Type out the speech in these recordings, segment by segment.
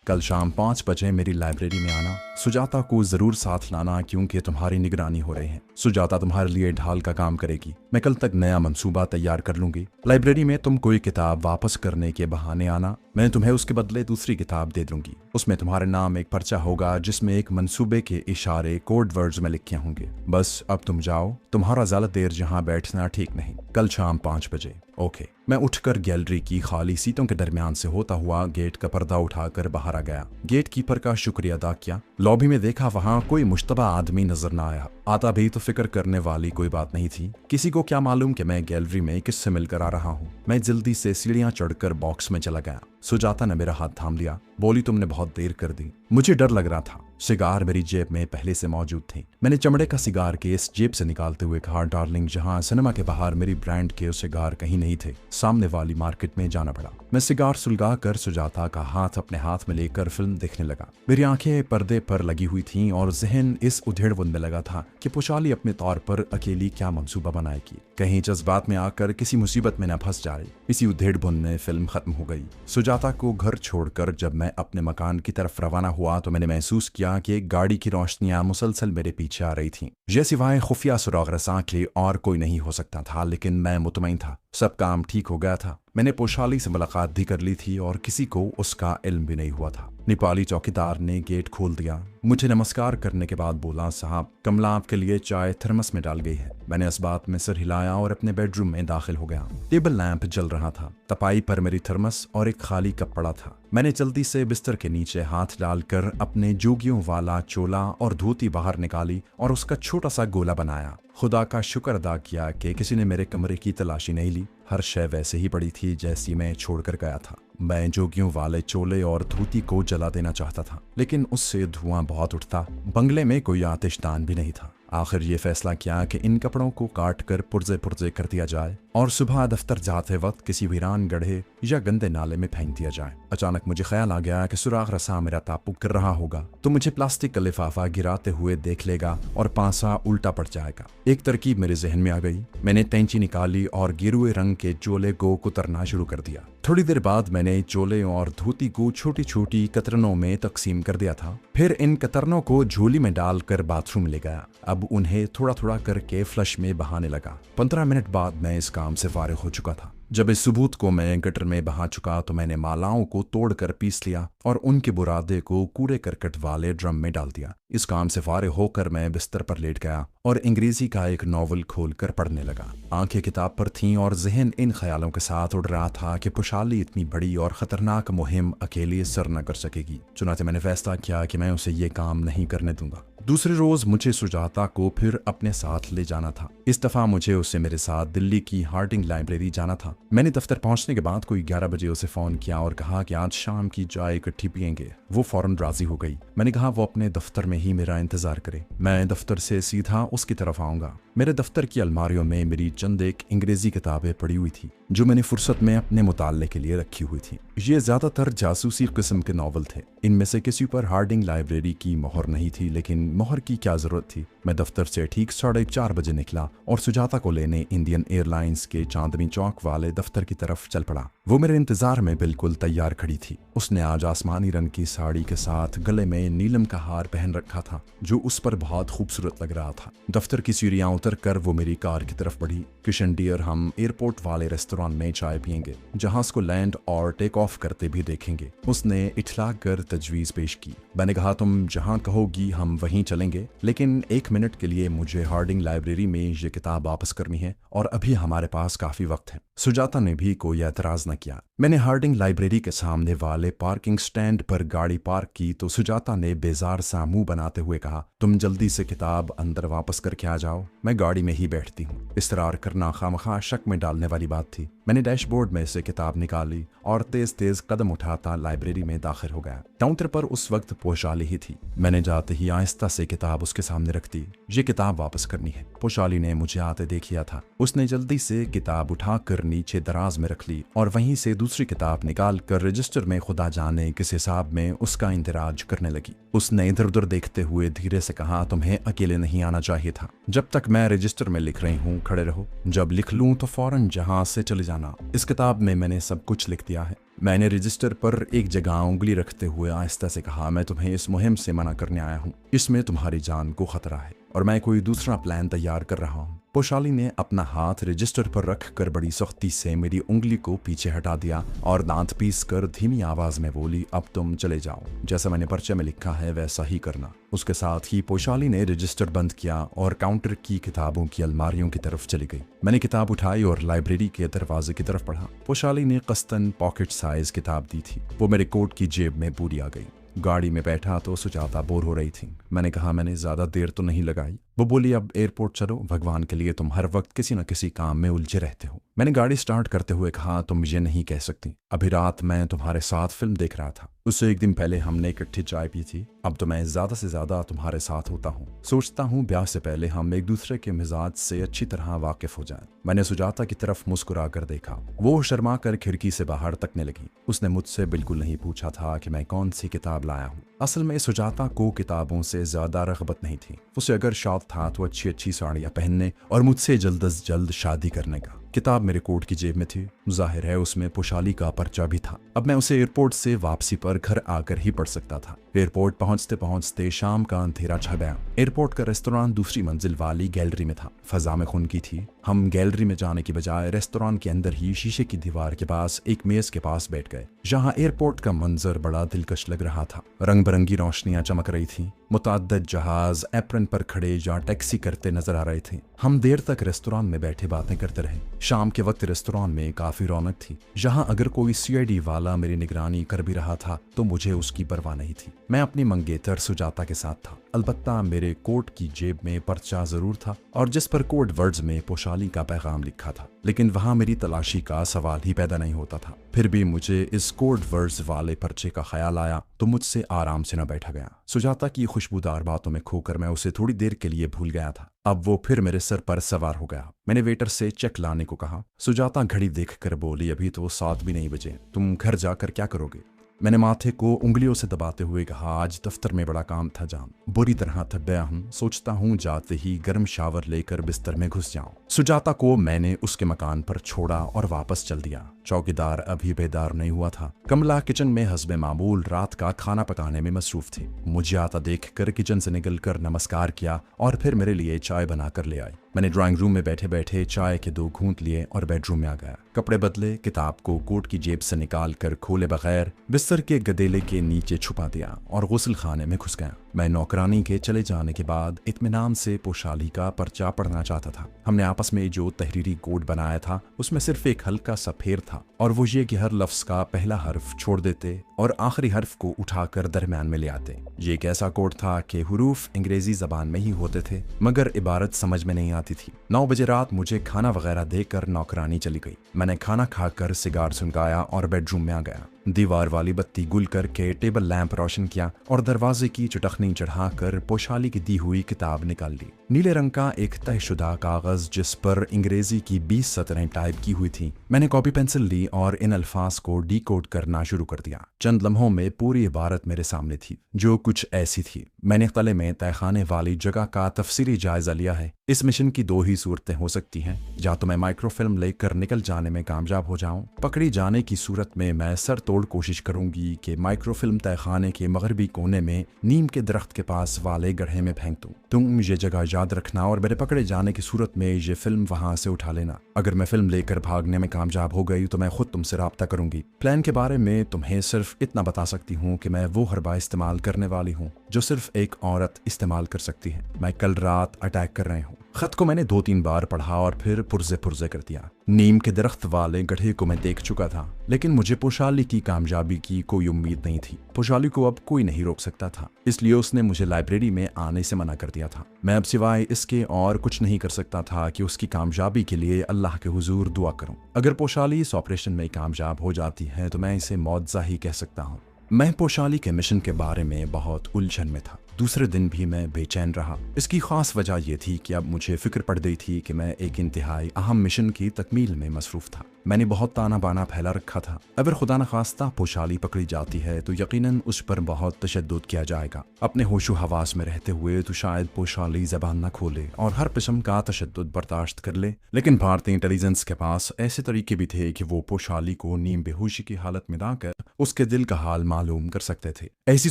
कल शाम 5 बजे मेरी लाइब्रेरी में आना। सुजाता को जरूर साथ लाना क्योंकि तुम्हारी निगरानी हो रही है। सुजाता तुम्हारे लिए ढाल का काम करेगी। मैं कल तक नया मंसूबा तैयार कर लूंगी। लाइब्रेरी में तुम कोई किताब वापस करने के बहाने आना, मैं तुम्हें उसके बदले दूसरी किताब दे दूंगी। उसमें तुम्हारे नाम एक पर्चा होगा जिसमें एक मंसूबे के इशारे कोड वर्ड्स में लिखे होंगे। बस अब तुम जाओ, तुम्हारा ज्यादा देर जहां बैठना ठीक नहीं। कल शाम 5 बजे। ओके। मैं उठकर गैलरी की खाली सीटों के दरमियान से होता हुआ गेट का पर्दा उठाकर बाहर आ गया। गेट कीपर का शुक्रिया अदा किया। लॉबी में देखा, वहां कोई मुश्तबा आदमी नजर न आया। आता भी तो फिक्र करने वाली कोई बात नहीं थी। किसी को क्या मालूम कि मैं गैलरी में किससे मिलकर आ रहा हूँ। मैं जल्दी से सीढ़ियां चढ़कर बॉक्स में चला गया। सुजाता ने मेरा हाथ थाम लिया, बोली तुमने बहुत देर कर दी। मुझे डर लग रहा था। सिगार मेरी जेब में पहले से मौजूद थी। मैंने चमड़े का सिगार केस जेब से निकालते हुए कहा, डार्लिंग, जहां सिनेमा के बाहर मेरी ब्रांड के सिगार कहीं नहीं थे, सामने वाली मार्केट में जाना पड़ा। मैं सिगार सुलगा कर सुजाता का हाथ अपने हाथ में लेकर फिल्म देखने लगा। मेरी आंखें पर्दे पर लगी हुई थीं और जहन इस उधेड़बुन में लगा था कि पोशाली अपने तौर पर अकेली क्या मंसूबा बनाएगी। कहीं जज्बात में आकर किसी मुसीबत में न फंस जाए। इसी उधेड़बुन में फिल्म खत्म हो गई। सुजाता को घर छोड़कर जब मैं अपने मकान की तरफ रवाना हुआ तो मैंने महसूस किया कि एक गाड़ी की रोशनियां मुसलसल मेरे पीछे आ रही थीं। ये सिवाय खुफिया सुराग रसां के और कोई नहीं हो सकता था, लेकिन मैं मुतमईन था। सब काम ठीक हो गया था। मैंने पोशाली से मुलाकात भी कर ली थी और किसी को उसका इल्म भी नहीं हुआ था। नेपाली चौकीदार ने गेट खोल दिया। मुझे नमस्कार करने के बाद बोला, साहब, कमला आपके लिए चाय थर्मस में डाल गई है। मैंने इस बात में सिर हिलाया और अपने बेडरूम में दाखिल हो गया। टेबल लैंप जल रहा था। तपाई पर मेरी थर्मस और एक खाली कप पड़ा था। मैंने जल्दी से बिस्तर के नीचे हाथ डालकर अपने जोगियों वाला चोला और धोती बाहर निकाली और उसका छोटा सा गोला बनाया। खुदा का शुक्र अदा किया कि किसी ने मेरे कमरे की तलाशी नहीं ली। हर शय वैसे ही पड़ी थी जैसी मैं छोड़कर गया था। मैं जोगियों वाले चोले और धोती को जला देना चाहता था, लेकिन उससे धुआं बहुत उठता। बंगले में कोई आतिशदान भी नहीं था। आखिर ये फैसला किया कि इन कपड़ों को काट कर पुर्जे पुर्जे कर दिया जाए और सुबह दफ्तर जाते वक्त किसी वीरान गड्ढे या गंदे नाले में फेंक दिया जाए। अचानक मुझे ख्याल आ गया कि सुराग रसा मेरा तापुक कर रहा होगा तो मुझे प्लास्टिक का लिफाफा गिराते हुए देख लेगा और पासा उल्टा पड़ जाएगा। एक तरकीब मेरे जहन में आ गई। मैंने तैंची निकाली और गेरुए रंग के चोले को कुतरना शुरू कर दिया। थोड़ी देर बाद मैंने चोले और धोती को छोटी छोटी कतरनों में तकसीम कर दिया था। फिर इन कतरनों को झोली में डालकर बाथरूम ले गया। अब उन्हें थोड़ा थोड़ा करके फ्लश में बहाने लगा। 15 मिनट बाद मैं इस काम से फारिग हो चुका था। जब इस सबूत को मैं गटर में बहा चुका तो मैंने मालाओं को तोड़कर पीस लिया और उनके बुरादे को कूड़े करकट वाले ड्रम में डाल दिया। इस काम से फारिग होकर मैं बिस्तर पर लेट गया और अंग्रेजी का एक नॉवल खोलकर पढ़ने लगा। आंखें किताब पर थीं और जहन इन ख्यालों के साथ उड़ रहा था कि पोशाली इतनी बड़ी और खतरनाक मुहिम अकेली सर न कर सकेगी। चुनांचे मैंने फैसला किया कि मैं उसे ये काम नहीं करने दूंगा। दूसरे रोज मुझे सुजाता को फिर अपने साथ ले जाना था। इस दफा मुझे उसे मेरे साथ दिल्ली की हार्डिंग लाइब्रेरी जाना था। मैंने दफ्तर पहुंचने के बाद कोई 11 बजे उसे फोन किया और कहा कि आज शाम की चाय इकट्ठी पियेंगे। वो फौरन राजी हो गई। मैंने कहा वो अपने दफ्तर में ही मेरा इंतजार करे, मैं दफ्तर से सीधा उसकी तरफ आऊंगा। मेरे दफ्तर की अलमारियों में मेरी चंद एक अंग्रेजी किताबें पड़ी हुई थी जो मैंने फुर्सत में अपने मुताले के लिए रखी हुई थी। ये ज्यादातर जासूसी किस्म के नॉवल थे। इनमें से किसी पर हार्डिंग लाइब्रेरी की मोहर नहीं थी, लेकिन मोहर की क्या जरूरत थी। मैं दफ्तर से ठीक 4:30 बजे निकला और सुजाता को लेने इंडियन एयरलाइंस के चांदनी चौक वाले दफ्तर की तरफ चल पड़ा। वो मेरे इंतजार में बिल्कुल तैयार खड़ी थी। उसने आज आसमानी रंग की साड़ी के साथ गले में नीलम का हार पहन रखा था जो उस पर बहुत खूबसूरत लग रहा था। दफ्तर की सीढ़ियां उतर कर वो मेरी कार की तरफ बढ़ी। किशन डियर, हम एयरपोर्ट वाले रेस्टोरेंट में चाय पियेंगे, जहाज को लैंड और टेक ऑफ करते भी देखेंगे। उसने इठला कर तजवीज पेश की। मैंने कहा, तुम जहां कहोगी हम वहीं चलेंगे, लेकिन 1 मिनट के लिए मुझे हार्डिंग लाइब्रेरी में ये किताब वापस करनी है और अभी हमारे पास काफी वक्त है। सुजाता ने भी कोई एतराज न किया। मैंने हार्डिंग लाइब्रेरी के सामने वाले पार्किंग स्टैंड पर गाड़ी पार्क की तो सुजाता ने बेजार सा मुंह बनाते हुए कहा, तुम जल्दी से किताब अंदर वापस करके आ जाओ, मैं गाड़ी में ही बैठती हूँ। इसरार करना खामखा शक में डालने वाली बात थी। मैंने डैशबोर्ड में से किताब निकाली और तेज तेज कदम उठाता लाइब्रेरी में दाखिल हो गया। काउंटर पर उस वक्त पोशाली ही थी। मैंने जाते ही आहिस्ता से किताब उसके सामने रख दी। ये किताब वापस करनी है। पोशाली ने मुझे आते देख लिया था। उसने जल्दी से किताब उठाकर नीचे दराज में रख ली और वहीं से दूसरी किताब निकाल कर रजिस्टर में खुदा जाने किस हिसाब में उसका इंतराज करने लगी। उसने इधर उधर देखते हुए धीरे से कहा, तुम्हें अकेले नहीं आना चाहिए था। जब तक मैं रजिस्टर में लिख रही हूँ खड़े रहो, जब लिख लूँ तो फौरन जहां से चले जाना। इस किताब में मैंने सब कुछ लिख दिया है। मैंने रजिस्टर पर एक जगह उंगली रखते हुए आहिस्ता से कहा, मैं तुम्हें इस मुहिम से मना करने आया हूँ। इसमें तुम्हारी जान को खतरा है और मैं कोई दूसरा प्लान तैयार कर रहा हूँ। पोशाली ने अपना हाथ रजिस्टर पर रख कर बड़ी सख्ती से मेरी उंगली को पीछे हटा दिया और दांत पीस कर धीमी आवाज में बोली, अब तुम चले जाओ, जैसा मैंने पर्चे में लिखा है वैसा ही करना। उसके साथ ही पोशाली ने रजिस्टर बंद किया और काउंटर की किताबों की अलमारियों की तरफ चली गई। मैंने किताब उठाई और लाइब्रेरी के दरवाजे की तरफ पढ़ा। पोशाली ने कस्तन पॉकेट साइज किताब दी थी। वो मेरे कोट की जेब में पूरी आ गई। गाड़ी में बैठा तो सुजाता बोर हो रही थी। मैंने कहा, मैंने ज्यादा देर तो नहीं लगाई। वो बोली, अब एयरपोर्ट चलो, भगवान के लिए तुम हर वक्त किसी न किसी काम में उलझे रहते हो। मैंने गाड़ी स्टार्ट करते हुए कहा, तुम ये नहीं कह सकती, अभी रात मैं तुम्हारे साथ फिल्म देख रहा था। उससे एक दिन पहले हमने इकट्ठी चाय पी थी। अब तो मैं ज्यादा से ज्यादा तुम्हारे साथ होता हूँ। सोचता हूँ ब्याह से पहले हम एक दूसरे के मिजाज से अच्छी तरह वाकिफ हो जाएं। मैंने सुजाता की तरफ मुस्कुरा कर देखा। वो शर्मा कर खिड़की से बाहर तकने लगी। उसने मुझसे बिल्कुल नहीं पूछा था कि मैं कौन सी किताब लाया हूँ। असल में सुजाता को किताबों से ज्यादा रग़बत नहीं थी। उसे अगर शौक था तो अच्छी अच्छी साड़ियाँ पहनने और मुझसे जल्द अज जल्द शादी करने का। किताब मेरे कोट की जेब में थी। जाहिर है उसमें पोशाली का पर्चा भी था। अब मैं उसे एयरपोर्ट से वापसी पर घर आकर ही पढ़ सकता था। एयरपोर्ट पहुंचते पहुंचते शाम का अंधेरा छा गया। एयरपोर्ट का रेस्तोरां दूसरी मंजिल वाली गैलरी में था। फजा में खुनकी थी। हम गैलरी में जाने की बजाय रेस्तोरां के अंदर ही शीशे की दीवार के पास एक मेज के पास बैठ गए, जहां एयरपोर्ट का मंजर बड़ा दिलकश लग रहा था। रंग बिरंगी रोशनियां चमक रही थी। मुतअद्दिद जहाज एप्रन पर खड़े या टैक्सी करते नजर आ रहे थे। हम देर तक रेस्तोरां में बैठे बातें करते रहे। शाम के वक्त रेस्तोरां में काफी रौनक थी। जहां अगर कोई सीआईडी वाला मेरी निगरानी कर भी रहा था तो मुझे उसकी परवाह नहीं थी। मैं अपनी मंगेतर सुजाता के साथ था। अलबत्ता मेरे कोट की जेब में पर्चा जरूर था और जिस पर कोड वर्ड्स में पोशाली का पैगाम लिखा था, लेकिन वहां मेरी तलाशी का सवाल ही पैदा नहीं होता था। फिर भी मुझे इस कोड वर्ड्स वाले पर्चे का ख्याल आया तो मुझसे आराम से न बैठा गया। सुजाता की खुशबूदार बातों में खोकर मैं उसे थोड़ी देर के लिए भूल गया था। अब वो फिर मेरे सर पर सवार हो गया। मैंने वेटर से चेक लाने को कहा। सुजाता घड़ी देखकर बोली, अभी तो 7 भी नहीं बजे, तुम घर जाकर क्या करोगे? मैंने माथे को उंगलियों से दबाते हुए कहा, आज दफ्तर में बड़ा काम था जान, बुरी तरह थक गया हूँ। सोचता हूँ जाते ही गर्म शावर लेकर बिस्तर में घुस जाऊं। सुजाता को मैंने उसके मकान पर छोड़ा और वापस चल दिया। चौकीदार अभी बेदार नहीं हुआ था। कमला किचन में हस्बे मामूल रात का खाना पकाने में मसरूफ थी। मुझे आता देख कर किचन से निकलकर नमस्कार किया और फिर मेरे लिए चाय बनाकर ले आई। मैंने ड्राइंग रूम में बैठे बैठे चाय के 2 घूंट लिए और बेडरूम में आ गया। कपड़े बदले, किताब को कोट की जेब से निकाल कर खोले बगैर बिस्तर के गदेले के नीचे छुपा दिया और गुस्ल खाने में घुस गया। मैं नौकरानी के चले जाने के बाद इत्मीनान से पोशाली का पर्चा पढ़ना चाहता था। हमने आपस में जो तहरीरी कोड बनाया था उसमें सिर्फ एक हल्का सा फेर था और वो ये कि हर लफ्ज का पहला हर्फ छोड़ देते और आखिरी हर्फ को उठाकर दरमियान में ले आते। ये एक ऐसा कोड था कि हुरूफ अंग्रेजी जबान में ही होते थे मगर इबारत समझ में नहीं आती थी। 9 बजे रात मुझे खाना वगैरह देकर नौकरानी चली गई। मैंने खाना खाकर सिगार सुलगाया और बेडरूम में आ गया। दीवार वाली बत्ती गुल करके टेबल लैंप रोशन किया और दरवाजे की चटखनी चढ़ाकर पोशाली की दी हुई किताब निकाल ली। नीले रंग का एक तयशुदा कागज जिस पर अंग्रेजी की 20 सतरें टाइप की हुई थी। मैंने कॉपी पेंसिल ली और इन अल्फाज को डीकोड करना शुरू कर दिया। चंद लम्हों में पूरी इबारत मेरे सामने थी जो कुछ ऐसी थी। मैंने तले में तहखाने वाली जगह का तफसीली जायजा लिया है। इस मिशन की 2 ही सूरतें हो सकती हैं, या तो मैं माइक्रोफिल्म लेकर निकल जाने में कामयाब हो जाऊं। पकड़ी जाने की सूरत में मैं सर तोड़ कोशिश करूंगी कि माइक्रोफिल्म तहखाने के मगरबी कोने में नीम के दरख्त के पास वाले गड्ढे में फेंक दूं। तुम ये जगह याद रखना और मेरे पकड़े जाने की सूरत में ये फिल्म वहां से उठा लेना। अगर मैं फिल्म लेकर भागने में कामयाब हो गई तो मैं खुद तुमसे राब्ता करूंगी। प्लान के बारे में तुम्हें सिर्फ इतना बता सकती हूँ कि मैं वो हरबा इस्तेमाल करने वाली हूँ जो सिर्फ एक औरत इस्तेमाल कर सकती है। मैं कल रात अटैक कर रही हूँ। खत को मैंने 2-3 बार पढ़ा और फिर पुर्जे पुर्जे कर दिया। नीम के दरख्त वाले गड्ढे को मैं देख चुका था, लेकिन मुझे पोशाली की कामयाबी की कोई उम्मीद नहीं थी। पोशाली को अब कोई नहीं रोक सकता था, इसलिए उसने मुझे लाइब्रेरी में आने से मना कर दिया था। मैं अब सिवाय इसके और कुछ नहीं कर सकता था कि उसकी कामयाबी के लिए अल्लाह के हुजूर दुआ करूं। अगर पोशाली इस ऑपरेशन में कामयाब हो जाती है तो मैं इसे मौजज़ा ही कह सकता हूँ। मैं पोशाली के मिशन के बारे में बहुत उलझन में था। दूसरे दिन भी मैं बेचैन रहा। इसकी खास वजह यह थी कि अब मुझे फिक्र पड़ गई थी कि मैं एक इंतहाई अहम मिशन की तकमील में मसरूफ था। मैंने बहुत ताना बाना फैला रखा था। अगर खुदा न खास्ता पोशाली पकड़ी जाती है तो यकीनन उस पर बहुत तशद्दुद किया जाएगा। अपने होशो हवास में रहते हुए तो शायद पोशाली जबान न खोले और हर किस्म का तशद्दुद बर्दाश्त कर ले, लेकिन भारतीय इंटेलिजेंस के पास ऐसे तरीके भी थे कि वो पोशाली को नीम बेहोशी की हालत में लाकर उसके दिल का हाल मालूम कर सकते थे। ऐसी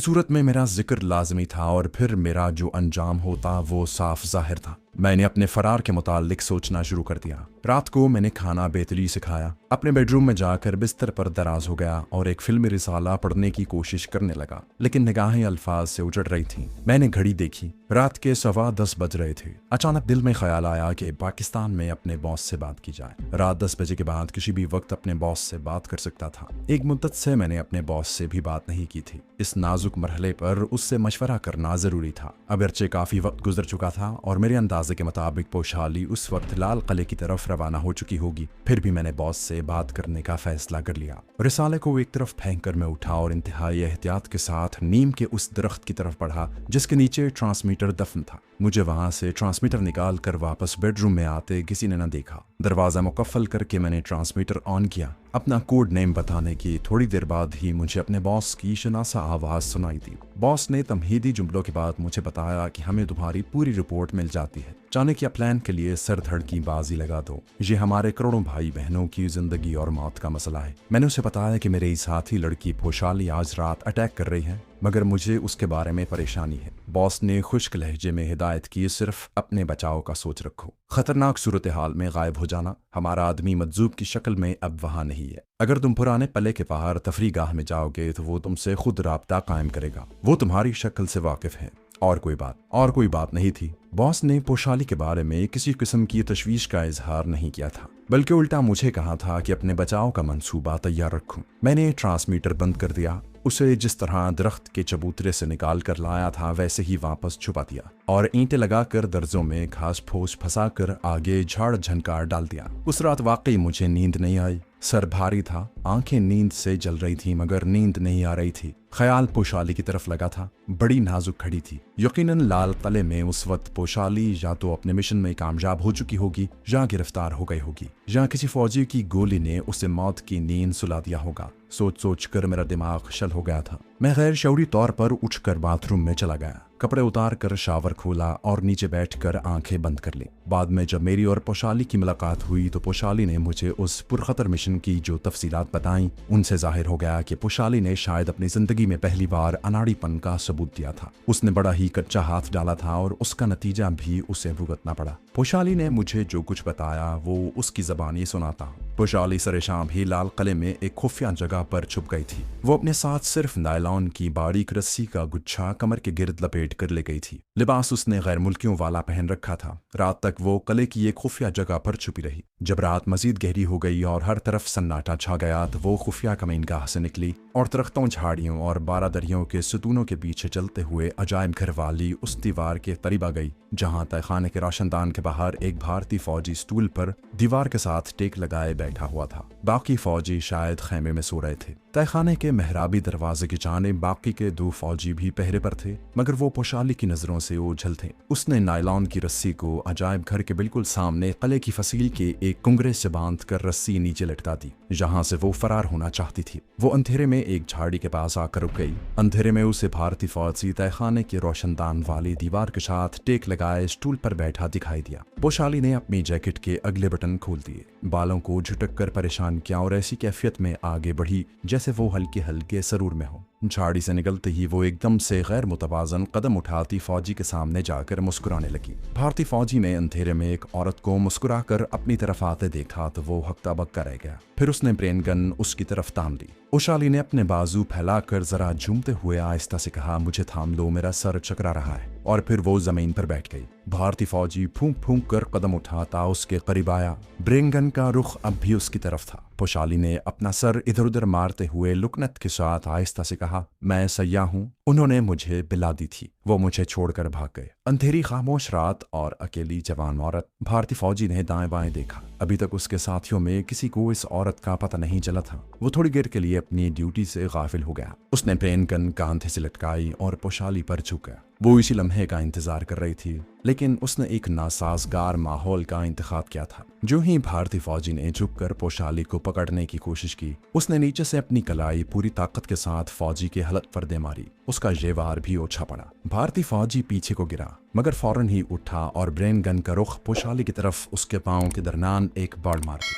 सूरत में मेरा जिक्र लाजमी था और फिर मेरा जो अंजाम होता वो साफ जाहिर था। मैंने अपने फरार के मुतालिक सोचना शुरू कर दिया। रात को मैंने खाना बेतली से खाया, अपने बेडरूम में जाकर बिस्तर पर दराज हो गया और एक फिल्मी रिसाला पढ़ने की कोशिश करने लगा, लेकिन निगाहें अल्फाज से उजड़ रही थीं। मैंने घड़ी देखी, रात के 10:15 बज रहे थे। अचानक दिल में ख्याल आया कि पाकिस्तान में अपने बॉस से बात की जाए। रात 10 बजे के बाद किसी भी वक्त अपने बॉस से बात कर सकता था। एक मुद्दत से मैंने अपने बॉस से भी बात नहीं की थी। इस नाजुक मरहले पर उससे मशवरा करना जरूरी था। अगरचे काफी वक्त गुजर चुका था और मेरे अंदाजे के मुताबिक पोशाली उस वक्त लाल किले की तरफ रवाना हो चुकी होगी। फिर भी मैंने बॉस से बात करने का फैसला कर लिया। रिसाले को एक तरफ फेंक कर मैं उठा और इंतहाई एहतियात के साथ नीम के उस दरख्त की तरफ बढ़ा जिसके नीचे ट्रांसमीटर दफन था। मुझे वहां से ट्रांसमीटर निकाल कर वापस बेडरूम में आते किसी ने न देखा। दरवाजा मुकफ्फल करके मैंने ट्रांसमीटर ऑन किया। अपना कोड नेम बताने की थोड़ी देर बाद ही मुझे अपने बॉस की शनासा आवाज सुनाई दी। बॉस ने तमहीदी जुमलों के बाद मुझे बताया कि हमें तुम्हारी पूरी रिपोर्ट मिल जाती है। चाणक्य प्लान के लिए सर धड़ की बाजी लगा दो। ये हमारे करोड़ों भाई बहनों की जिंदगी और मौत का मसला है। मैंने उसे बताया कि मेरे साथी लड़की पोशाली आज रात अटैक कर रही है, मगर मुझे उसके बारे में परेशानी है। बॉस ने खुश्क लहजे में हिदायत की, सिर्फ अपने बचाव का सोच रखो। खतरनाक सूरत हाल में गायब हो जाना। हमारा आदमी मज्जूब की शक्ल में अब वहां नहीं है। अगर तुम पुराने पले के बाहर तफरीगाह में जाओगे तो वो तुमसे खुद राब्ता कायम करेगा। वो तुम्हारी शक्ल से वाकिफ है। और कोई बात नहीं थी। बॉस ने पोशाली के बारे में किसी किस्म की तशवीश का इजहार नहीं किया था, बल्कि उल्टा मुझे कहा था कि अपने बचाव का मंसूबा तैयार रखूं। मैंने ट्रांसमीटर बंद कर दिया। उसे जिस तरह दरख्त के चबूतरे से निकाल कर लाया था वैसे ही वापस छुपा दिया और ईंटें लगाकर दर्जों में घास फूस फंसाकर आगे झाड़ झनकार डाल दिया। उस रात वाकई मुझे नींद नहीं आई। सर भारी था, आंखें नींद से जल रही थी, मगर नींद नहीं आ रही थी। ख्याल पोशाली की तरफ लगा था। बड़ी नाजुक खड़ी थी। यकीनन लाल किले में उस वक्त पोशाली या तो अपने मिशन में कामयाब हो चुकी होगी या गिरफ्तार हो गई होगी, या किसी फौजी की गोली ने उसे मौत की नींद सुला दिया होगा। सोच कर मेरा दिमाग शल हो गया था। मैं गैर शऊरी तौर पर उठकर बाथरूम में चला गया। कपड़े उतार कर शावर खोला और नीचे बैठकर आंखें बंद कर ली। बाद में जब मेरी और पोशाली की मुलाकात हुई तो पोशाली ने मुझे उस पुरखतर मिशन की जो तफसीलात बताईं, उनसे जाहिर हो गया कि पोशाली ने शायद अपनी जिंदगी में पहली बार अनाड़ीपन का सबूत दिया था। उसने बड़ा ही कच्चा हाथ डाला था और उसका नतीजा भी उसे भुगतना पड़ा। पोशाली ने मुझे जो कुछ बताया वो उसकी ज़बानी सुनाता हूँ। पोशाली सरे शाम ही लाल किले में एक खुफिया जगह पर छुप गई थी। वो अपने साथ सिर्फ नायलॉन की बारीक रस्सी का गुच्छा कमर के गिर्द लपेट कर ले गई थी। लिबास उसने गैर मुल्कियों वाला पहन रखा था। रात तक वो किले की एक खुफिया जगह पर छुपी रही। जब रात मजीद गहरी हो गई और हर तरफ सन्नाटा छा गया तो वो खुफिया कमीनगाह से निकली और दरख्तों, झाड़ियों और 12 दरियों के सुतूनों के पीछे चलते हुए अजायब घर वाली उस दीवार के करीब आ गई जहां तहखाने के रोशनदान के बाहर एक भारतीय फौजी स्टूल पर दीवार के साथ टेक लगाए बैठा हुआ था। बाकी फौजी शायद खैमे में सो रहे थे। तहखाने के मेहराबी दरवाजे की जानिब बाकी के 2 फौजी भी पहरे पर थे, मगर वो पोशाली की नजरों से ओझल थे। उसने नायलॉन की रस्सी को अजायब घर के बिल्कुल सामने किले की फसील के एक कुंगरे से बांध कर रस्सी नीचे लटका दी जहां से वो फरार होना चाहती थी। वो अंधेरे में एक झाड़ी के पास आकर रुक गई। अंधेरे में उसे भारतीय फौजी तहखाने के रोशनदान वाली दीवार के साथ टेक लगाए स्टूल पर बैठा दिखाई दिया। पोशाली ने अपनी जैकेट के अगले बटन खोल दिए, बालों को झुटक कर परेशान किया और ऐसी कैफियत में आगे बढ़ी जैसे वो हल्के हल्के सरूर में हो। झाड़ी से निकलते ही वो एकदम से गैर मुतवाजन कदम उठाती फौजी के सामने जाकर मुस्कुराने लगी। भारतीय फौजी ने अंधेरे में एक औरत को मुस्कुराकर अपनी तरफ आते देखा तो वो हक्का बक्का रह गया। फिर उसने ब्रेन गन उसकी तरफ तान ली। पोशाली ने अपने बाजू फैलाकर जरा झूमते हुए आहिस्ता से कहा, मुझे थाम लो, मेरा सर चकरा रहा है। और फिर वो जमीन पर बैठ गई। भारतीय फौजी फूंक फूंक कर कदम उठाता उसके करीब आया। ब्रेन गन का रुख अब भी उसकी तरफ था। पोशाली ने अपना सर इधर उधर मारते हुए लुकनत के साथ आहिस्ता से कहा, मैं सयाह हूँ, उन्होंने मुझे बिला दी थी, वो मुझे छोड़कर भाग गए। अंधेरी खामोश रात और अकेली जवान औरत। भारतीय फौजी ने दाएं बाएं देखा। अभी तक उसके साथियों में किसी को इस औरत का पता नहीं चला था। वो थोड़ी देर के लिए अपनी ड्यूटी से गाफिल हो गया। उसने ब्रेन गन कांधे से लटकाई और पोशाली पर झुक गया। वो इसी लम्हे का इंतजार कर रही थी, लेकिन उसने एक नासाजगार माहौल का इंतखाब किया था। जो ही भारतीय फौजी ने झुककर पोशाली को पकड़ने की कोशिश की, उसने नीचे से अपनी कलाई पूरी ताकत के साथ फौजी के हलक पर दे मारी। उसका जेवार भी ओछा पड़ा। भारतीय फौजी पीछे को गिरा, मगर फौरन ही उठा और ब्रेन गन का रुख पोशाली की तरफ उसके पांव के दरमियान एक बाड़ मार दी।